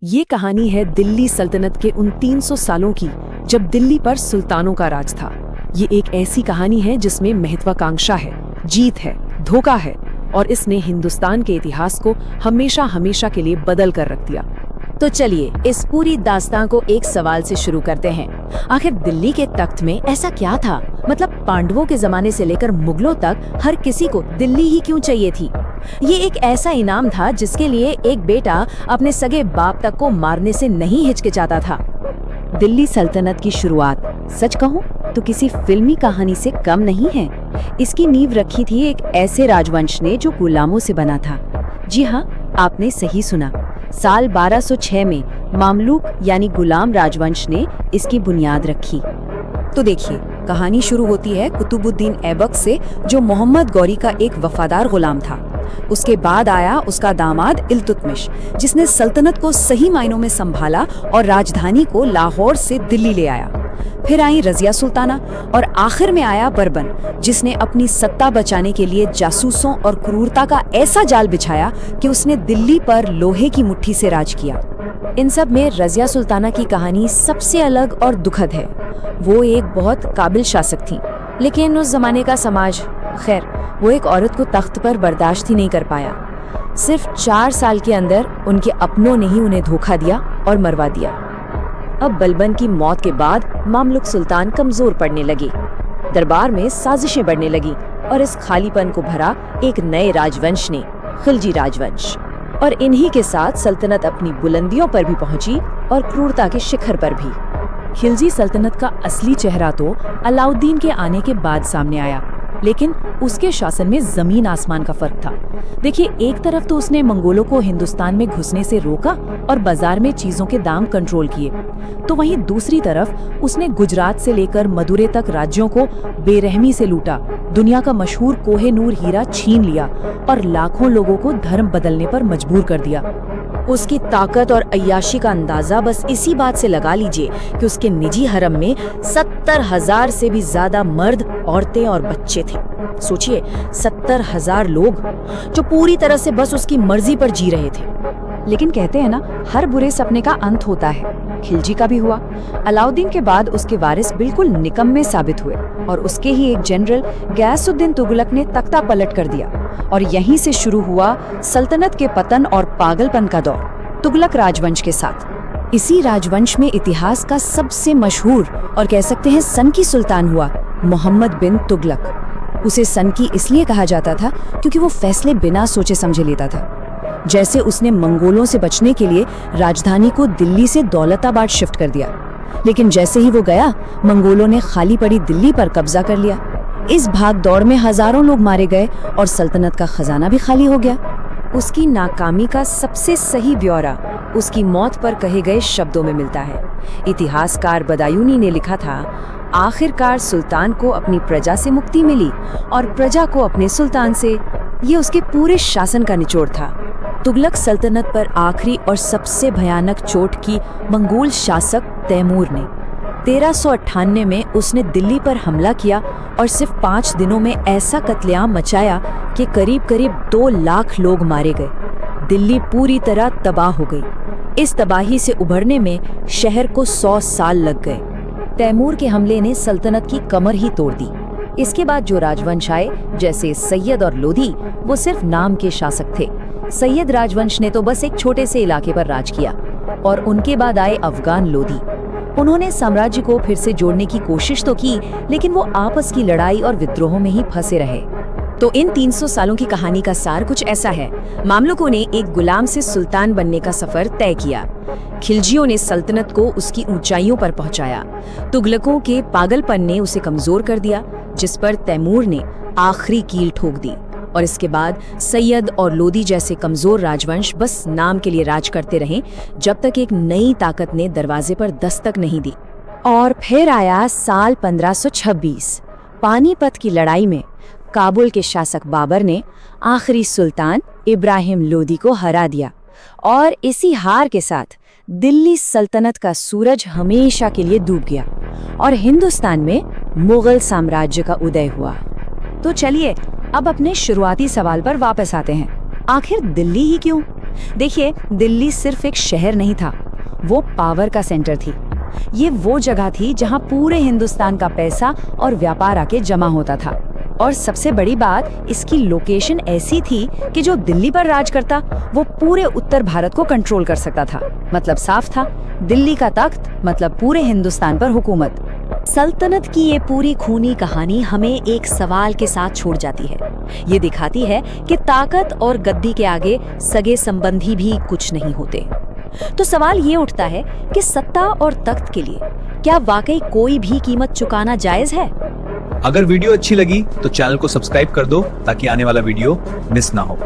ये कहानी है दिल्ली सल्तनत के उन 300 सालों की जब दिल्ली पर सुल्तानों का राज था। ये एक ऐसी कहानी है जिसमें महत्वाकांक्षा है, जीत है, धोखा है और इसने हिंदुस्तान के इतिहास को हमेशा हमेशा के लिए बदल कर रख दिया। तो चलिए इस पूरी दास्तां को एक सवाल से शुरू करते हैं। आखिर दिल्ली के तख्त में ऐसा क्या था? मतलब पांडवों के जमाने से लेकर मुगलों तक हर किसी को दिल्ली ही क्यों चाहिए थी? ये एक ऐसा इनाम था जिसके लिए एक बेटा अपने सगे बाप तक को मारने से नहीं हिचकिचाता था। दिल्ली सल्तनत की शुरुआत सच कहूं तो किसी फिल्मी कहानी से कम नहीं है। इसकी नींव रखी थी एक ऐसे राजवंश ने जो गुलामों से बना था। जी हाँ, आपने सही सुना। साल 1206 में मामलुक यानी गुलाम राजवंश ने इसकी बुनियाद रखी। तो देखिए, कहानी शुरू होती है कुतुबुद्दीन ऐबक से, जो मोहम्मद गौरी का एक वफादार गुलाम था। उसके बाद आया उसका दामाद इल्तुतमिश, जिसने सल्तनत को सही मायनों में संभाला और राजधानी को लाहौर से दिल्ली ले आया। फिर आई रजिया सुल्ताना और आखिर में आया बर्बन, जिसने अपनी सत्ता बचाने के लिए जासूसों और क्रूरता का ऐसा जाल बिछाया कि उसने दिल्ली पर लोहे की मुट्ठी से राज किया। इन सब में रजिया सुल्ताना की कहानी सबसे अलग और दुखद है। वो एक बहुत काबिल शासक थी, लेकिन उस जमाने का समाज, खैर, वो एक औरत को तख्त पर बर्दाश्त ही नहीं कर पाया। सिर्फ 4 साल के अंदर उनके अपनों ने ही उन्हें धोखा दिया और मरवा दिया। अब बलबन की मौत के बाद मामलुक सुल्तान कमजोर पड़ने लगे, दरबार में साजिशें बढ़ने लगी और इस खालीपन को भरा एक नए राजवंश ने, खिलजी राजवंश। और इन्हीं के साथ सल्तनत अपनी बुलंदियों पर भी पहुंची और क्रूरता के शिखर पर भी। खिलजी सल्तनत का असली चेहरा तो अलाउद्दीन के आने के बाद सामने आया, लेकिन उसके शासन में जमीन आसमान का फर्क था। देखिए, एक तरफ तो उसने मंगोलों को हिंदुस्तान में घुसने से रोका और बाजार में चीजों के दाम कंट्रोल किए, तो वहीं दूसरी तरफ उसने गुजरात से लेकर मदुरै तक राज्यों को बेरहमी से लूटा, दुनिया का मशहूर कोहे-नूर हीरा छीन लिया और लाखों लोगों को धर्म बदलने पर मजबूर कर दिया। उसकी ताकत और अय्याशी का अंदाजा बस इसी बात से लगा लीजिए कि उसके निजी हरम में 70,000 से भी ज्यादा मर्द, औरतें और बच्चे थे। सोचिए, 70,000 लोग जो पूरी तरह से बस उसकी मर्जी पर जी रहे थे। लेकिन कहते हैं ना, हर बुरे सपने का अंत होता है। खिलजी का भी हुआ। अलाउद्दीन के बाद उसके वारिस बिल्कुल निकम्मे साबित हुए और उसके ही एक जनरल गयासुद्दीन तुगलक ने तख्ता पलट कर दिया और यहीं से शुरू हुआ सल्तनत के पतन और पागलपन का दौर, तुगलक राजवंश के साथ। इसी राजवंश में इतिहास का सबसे मशहूर और कह सकते हैं सन की सुल्तान हुआ मोहम्मद बिन तुगलक। उसे सन की इसलिए कहा जाता था क्योंकि वो फैसले बिना सोचे समझे लेता था। जैसे उसने मंगोलों से बचने के लिए राजधानी को दिल्ली से दौलताबाद शिफ्ट कर दिया, लेकिन जैसे ही वो गया, मंगोलों ने खाली पड़ी दिल्ली पर कब्जा कर लिया। इस भाग दौड़ में हजारों लोग मारे गए और सल्तनत का खजाना भी खाली हो गया। उसकी नाकामी का सबसे सही ब्यौरा उसकी मौत पर कहे गए शब्दों में मिलता है। इतिहासकार बदायूनी ने लिखा था, आखिरकार सुल्तान को अपनी प्रजा से मुक्ति मिली और प्रजा को अपने सुल्तान से। ये उसके पूरे शासन का निचोड़ था। तुगलक सल्तनत पर आखिरी और सबसे भयानक चोट की मंगोल शासक तैमूर ने 1398 में उसने दिल्ली पर हमला किया और सिर्फ 5 दिनों में ऐसा कत्लेआम मचाया कि करीब करीब 2 लाख लोग मारे गए। दिल्ली पूरी तरह तबाह हो गई। इस तबाही से उभरने में शहर को 100 साल लग गए। तैमूर के हमले ने सल्तनत की कमर ही तोड़ दी। इसके बाद जो राजवंश आए, जैसे सैयद और लोधी, वो सिर्फ नाम के शासक थे। सैयद राजवंश ने तो बस एक छोटे से इलाके पर राज किया और उनके बाद आए अफगान लोधी। उन्होंने साम्राज्य को फिर से जोड़ने की कोशिश तो की, लेकिन वो आपस की लड़ाई और विद्रोहों में ही फंसे रहे। तो इन 300 सालों की कहानी का सार कुछ ऐसा है। मामलुकों ने एक गुलाम से सुल्तान बनने का सफर तय किया। खिलजियों ने सल्तनत को उसकी ऊंचाइयों पर पहुंचाया। तुगलकों के पागलपन ने उसे कमजोर कर दिया, जिस पर तैमूर ने आखिरी कील ठोक दी। और इसके बाद सैयद और लोधी जैसे कमजोर राजवंश बस नाम के लिए राज करते रहे, जब तक एक नई ताकत ने दरवाजे पर दस्तक नहीं दी। और फिर आया साल 1526। पानीपत की लड़ाई में काबुल के शासक बाबर ने आखिरी सुल्तान इब्राहिम लोदी को हरा दिया और इसी हार के साथ दिल्ली सल्तनत का सूरज हमेशा के लिए डूब गया और हिंदुस्तान में मुगल साम्राज्य का उदय हुआ। तो चलिए अब अपने शुरुआती सवाल पर वापस आते हैं। आखिर दिल्ली ही क्यों? देखिए, दिल्ली सिर्फ एक शहर नहीं था, वो पावर का सेंटर थी। ये वो जगह थी जहां पूरे हिंदुस्तान का पैसा और व्यापार आके जमा होता था। और सबसे बड़ी बात, इसकी लोकेशन ऐसी थी कि जो दिल्ली पर राज करता वो पूरे उत्तर भारत को कंट्रोल कर सकता था। मतलब साफ था, दिल्ली का तख्त मतलब पूरे हिंदुस्तान पर हुकूमत। सल्तनत की ये पूरी खूनी कहानी हमें एक सवाल के साथ छोड़ जाती है। ये दिखाती है कि ताकत और गद्दी के आगे सगे संबंधी भी कुछ नहीं होते। तो सवाल ये उठता है कि सत्ता और तख्त के लिए क्या वाकई कोई भी कीमत चुकाना जायज है? अगर वीडियो अच्छी लगी तो चैनल को सब्सक्राइब कर दो ताकि आने वाला वीडियो मिस ना हो।